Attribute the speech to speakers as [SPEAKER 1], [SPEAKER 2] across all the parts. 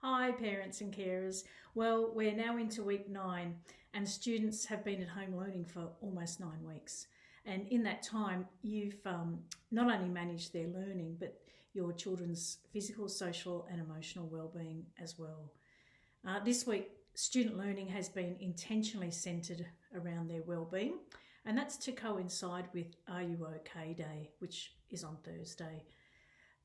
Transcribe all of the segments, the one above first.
[SPEAKER 1] Hi, parents and carers. Well, we're now into week 9, and students have been at home learning for almost 9 weeks. And in that time, you've not only managed their learning, but your children's physical, social, and emotional well-being as well. This week, student learning has been intentionally centred around their well-being, and that's to coincide with Are You OK Day, which is on Thursday.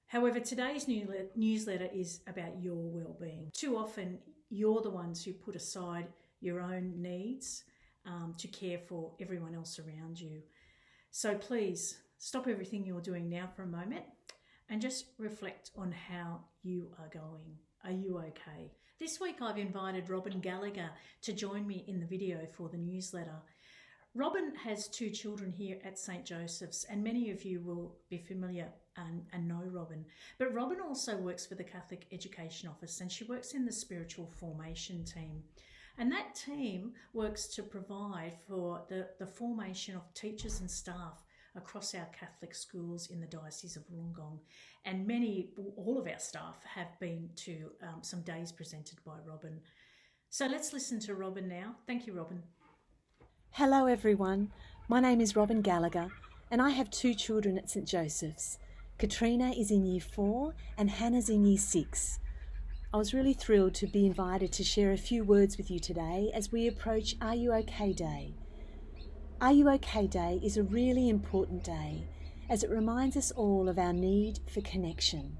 [SPEAKER 1] However, today's newsletter is about your well-being. Too often, you're the ones who put aside your own needs to care for everyone else around you. So please stop everything you're doing now for a moment and just reflect on how you are going. Are you okay? This week I've invited Robin Gallagher to join me in the video for the newsletter. Robin has 2 children here at St Joseph's, and many of you will be familiar and know Robin. But Robin also works for the Catholic Education Office, and she works in the spiritual formation team. And that team works to provide for the formation of teachers and staff across our Catholic schools in the Diocese of Wollongong. And all of our staff have been to some days presented by Robin. So let's listen to Robin now. Thank you, Robin.
[SPEAKER 2] Hello everyone, my name is Robin Gallagher and I have 2 children at St Joseph's. Katrina is in Year 4 and Hannah's in Year 6. I was really thrilled to be invited to share a few words with you today as we approach Are You OK Day. Are You OK Day is a really important day as it reminds us all of our need for connection.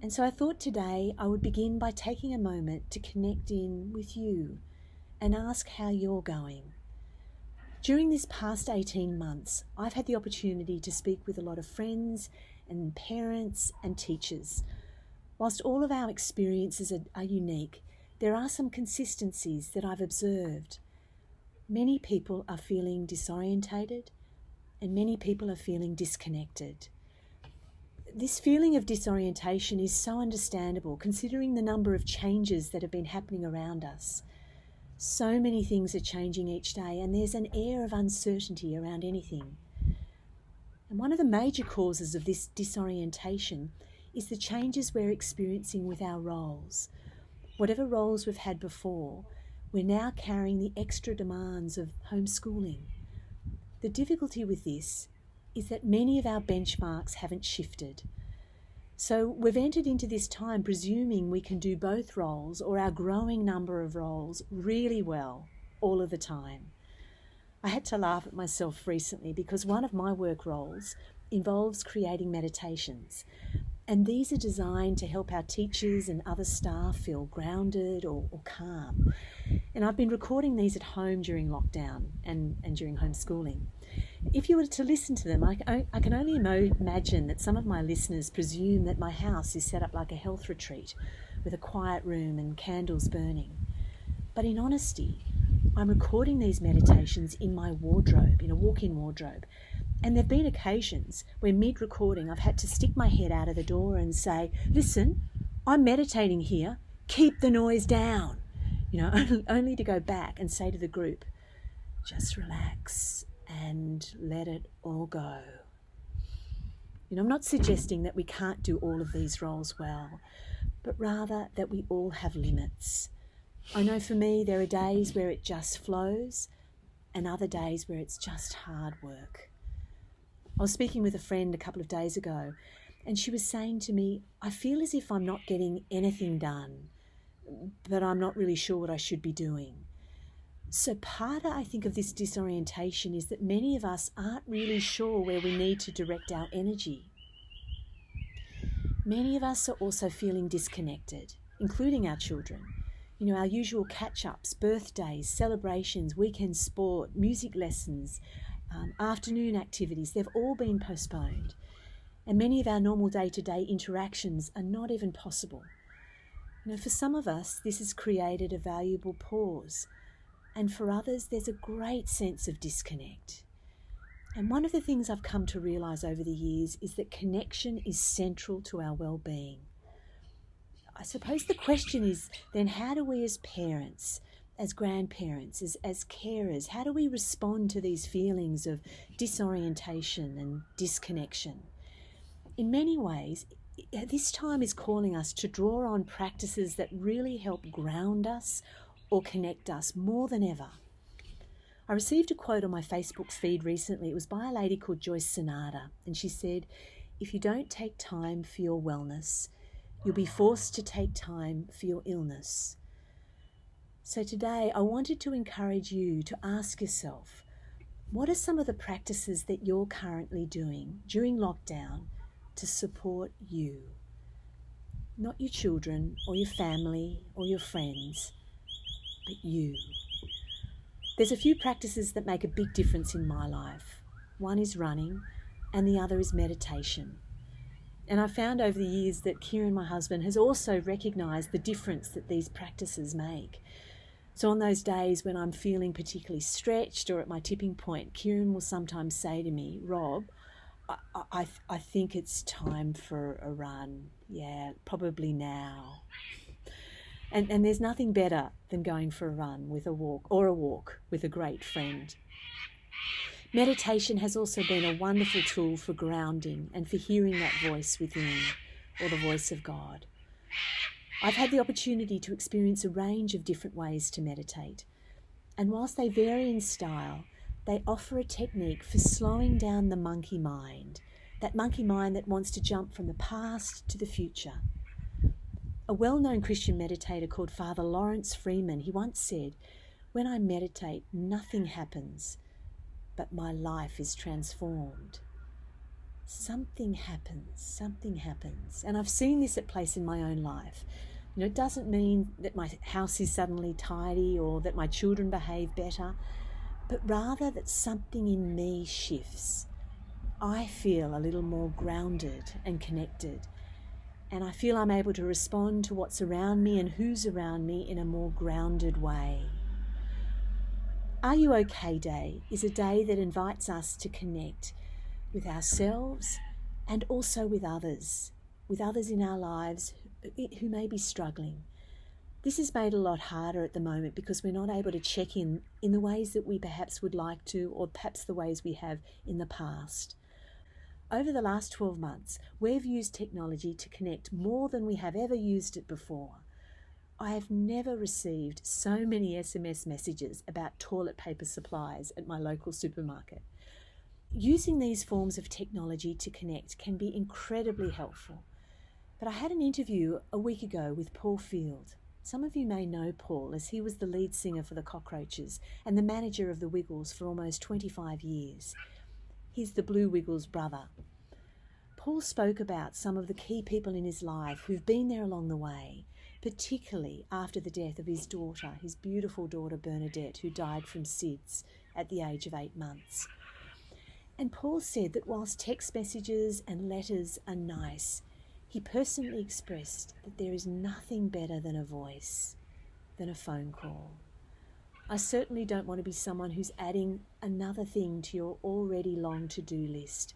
[SPEAKER 2] And so I thought today I would begin by taking a moment to connect in with you and ask how you're going. During this past 18 months, I've had the opportunity to speak with a lot of friends and parents and teachers. Whilst all of our experiences are unique, there are some consistencies that I've observed. Many people are feeling disorientated and many people are feeling disconnected. This feeling of disorientation is so understandable considering the number of changes that have been happening around us. So many things are changing each day and there's an air of uncertainty around anything. And one of the major causes of this disorientation is the changes we're experiencing with our roles. Whatever roles we've had before, we're now carrying the extra demands of homeschooling. The difficulty with this is that many of our benchmarks haven't shifted. So we've entered into this time presuming we can do both roles or our growing number of roles really well all of the time. I had to laugh at myself recently because one of my work roles involves creating meditations, and these are designed to help our teachers and other staff feel grounded or calm. And I've been recording these at home during lockdown and during homeschooling. If you were to listen to them, I can only imagine that some of my listeners presume that my house is set up like a health retreat with a quiet room and candles burning. But in honesty, I'm recording these meditations in my wardrobe, in a walk-in wardrobe. And there have been occasions where mid-recording I've had to stick my head out of the door and say, listen, I'm meditating here, keep the noise down. Only to go back and say to the group, just relax and let it all go. I'm not suggesting that we can't do all of these roles well, but rather that we all have limits. I know for me there are days where it just flows and other days where it's just hard work. I was speaking with a friend a couple of days ago and she was saying to me, I feel as if I'm not getting anything done, but I'm not really sure what I should be doing. So part, I think, of this disorientation is that many of us aren't really sure where we need to direct our energy. Many of us are also feeling disconnected, including our children. Our usual catch-ups, birthdays, celebrations, weekend sport, music lessons, afternoon activities, they've all been postponed. And many of our normal day-to-day interactions are not even possible. For some of us, this has created a valuable pause. And for others, there's a great sense of disconnect. And one of the things I've come to realise over the years is that connection is central to our well-being. I suppose the question is then, how do we as parents, as grandparents, as carers, how do we respond to these feelings of disorientation and disconnection? In many ways, this time is calling us to draw on practices that really help ground us or connect us more than ever. I received a quote on my Facebook feed recently. It was by a lady called Joyce Sonata, and she said, "If you don't take time for your wellness, you'll be forced to take time for your illness." So today I wanted to encourage you to ask yourself, what are some of the practices that you're currently doing during lockdown to support you? Not your children or your family or your friends, but you. There's a few practices that make a big difference in my life. One is running and the other is meditation. And I found over the years that Kieran, my husband, has also recognised the difference that these practices make. So on those days when I'm feeling particularly stretched or at my tipping point, Kieran will sometimes say to me, "Rob, I think it's time for a run. Yeah, probably now." And there's nothing better than going for a run with a walk with a great friend. Meditation has also been a wonderful tool for grounding and for hearing that voice within, or the voice of God. I've had the opportunity to experience a range of different ways to meditate, and whilst they vary in style, they offer a technique for slowing down the monkey mind, that monkey mind that wants to jump from the past to the future. A well-known Christian meditator called Father Lawrence Freeman, he once said, "When I meditate, nothing happens, but my life is transformed." Something happens. And I've seen this at place in my own life. It doesn't mean that my house is suddenly tidy or that my children behave better, but rather that something in me shifts. I feel a little more grounded and connected, and I feel I'm able to respond to what's around me and who's around me in a more grounded way. Are You OK Day is a day that invites us to connect with ourselves and also with others in our lives who may be struggling. This is made a lot harder at the moment because we're not able to check in the ways that we perhaps would like to, or perhaps the ways we have in the past. Over the last 12 months, we've used technology to connect more than we have ever used it before. I have never received so many SMS messages about toilet paper supplies at my local supermarket. Using these forms of technology to connect can be incredibly helpful. But I had an interview a week ago with Paul Field. Some of you may know Paul, as he was the lead singer for the Cockroaches and the manager of the Wiggles for almost 25 years. He's the Blue Wiggles' brother. Paul spoke about some of the key people in his life who've been there along the way, particularly after the death of his daughter, his beautiful daughter Bernadette, who died from SIDS at the age of 8 months. And Paul said that whilst text messages and letters are nice, he personally expressed that there is nothing better than a voice, than a phone call. I certainly don't want to be someone who's adding another thing to your already long to-do list.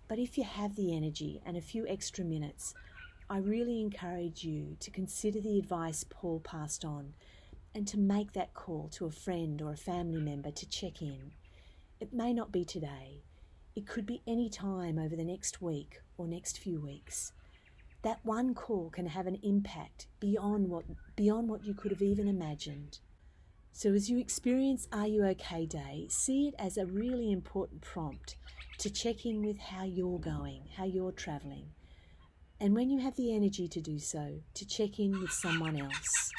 [SPEAKER 2] But if you have the energy and a few extra minutes, I really encourage you to consider the advice Paul passed on and to make that call to a friend or a family member to check in. It may not be today. It could be any time over the next week or next few weeks. That one call can have an impact beyond what you could have even imagined. So as you experience Are You OK Day, see it as a really important prompt to check in with how you're going, how you're travelling. And when you have the energy to do so, to check in with someone else.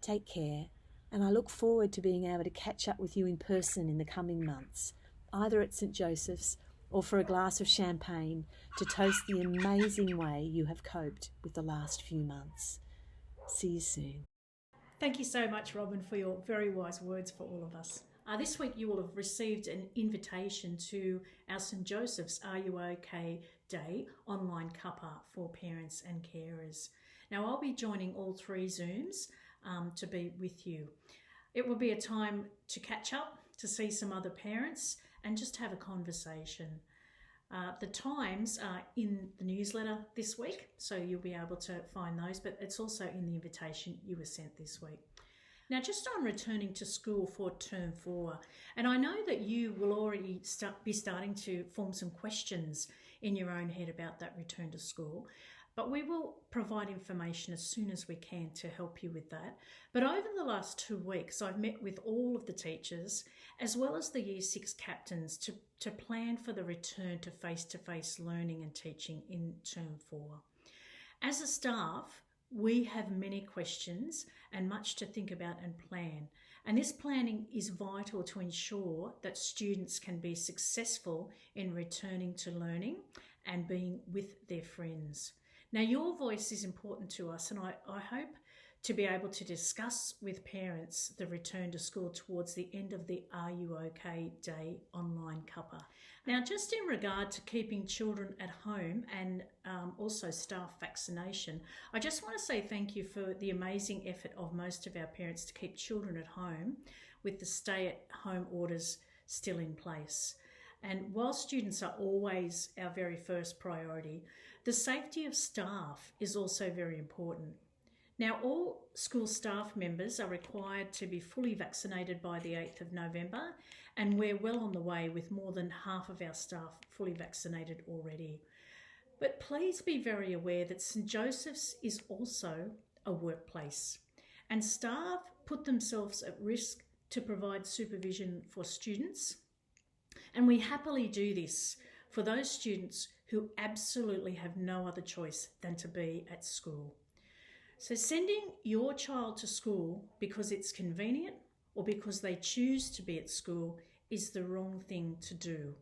[SPEAKER 2] Take care, and I look forward to being able to catch up with you in person in the coming months, either at St. Joseph's or for a glass of champagne to toast the amazing way you have coped with the last few months. See you soon.
[SPEAKER 1] Thank you so much, Robin, for your very wise words for all of us. This week you will have received an invitation to our St. Joseph's Are You OK Day online cuppa for parents and carers. Now I'll be joining all 3 Zooms to be with you. It will be a time to catch up, to see some other parents and just have a conversation. The times are in the newsletter this week, so you'll be able to find those, but it's also in the invitation you were sent this week. Now, just on returning to school for term 4, and I know that you will already be starting to form some questions in your own head about that return to school. But we will provide information as soon as we can to help you with that. But over the last 2 weeks, I've met with all of the teachers as well as the Year 6 captains to plan for the return to face-to-face learning and teaching in Term 4. As a staff, we have many questions and much to think about and plan. And this planning is vital to ensure that students can be successful in returning to learning and being with their friends. Now, your voice is important to us, and I hope to be able to discuss with parents the return to school towards the end of the Are You OK Day online cuppa. Now, just in regard to keeping children at home and also staff vaccination, I just want to say thank you for the amazing effort of most of our parents to keep children at home with the stay-at-home orders still in place. And while students are always our very first priority, the safety of staff is also very important. Now, all school staff members are required to be fully vaccinated by the 8th of November, and we're well on the way with more than half of our staff fully vaccinated already. But please be very aware that St Joseph's is also a workplace, and staff put themselves at risk to provide supervision for students. And we happily do this for those students who absolutely have no other choice than to be at school. So sending your child to school because it's convenient or because they choose to be at school is the wrong thing to do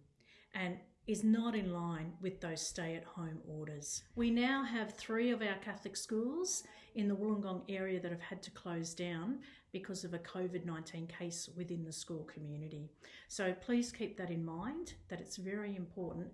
[SPEAKER 1] and is not in line with those stay-at-home orders. We now have 3 of our Catholic schools in the Wollongong area that have had to close down because of a COVID-19 case within the school community. So please keep that in mind, that it's very important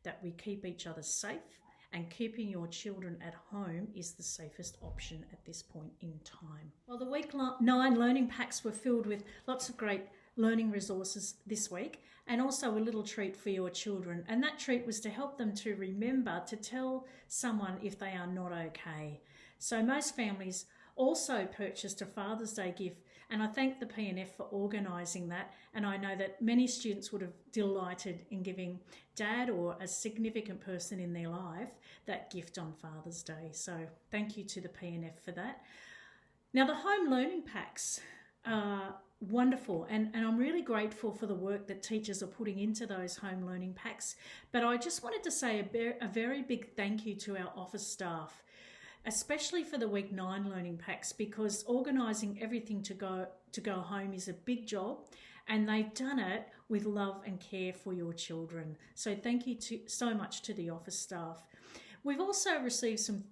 [SPEAKER 1] that we keep each other safe, and keeping your children at home is the safest option at this point in time. Well, the week 9 learning packs were filled with lots of great learning resources this week, and also a little treat for your children. And that treat was to help them to remember to tell someone if they are not okay. So most families also purchased a Father's Day gift, and I thank the PNF for organising that, and I know that many students would have delighted in giving Dad or a significant person in their life that gift on Father's Day. So thank you to the PNF for that. Now, the home learning packs are wonderful, and I'm really grateful for the work that teachers are putting into those home learning packs, but I just wanted to say a very big thank you to our office staff, especially for the week 9 learning packs, because organising everything to go home is a big job, and they've done it with love and care for your children. So thank you so much to the office staff. We've also received some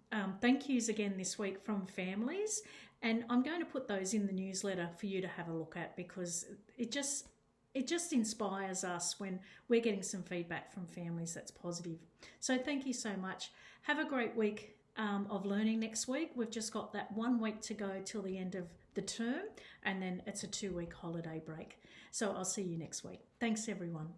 [SPEAKER 1] thank yous again this week from families, and I'm going to put those in the newsletter for you to have a look at, because it just inspires us when we're getting some feedback from families that's positive. So thank you so much. Have a great week of learning next week. We've just got that 1 week to go till the end of the term, and then it's a 2-week holiday break. So I'll see you next week. Thanks, everyone.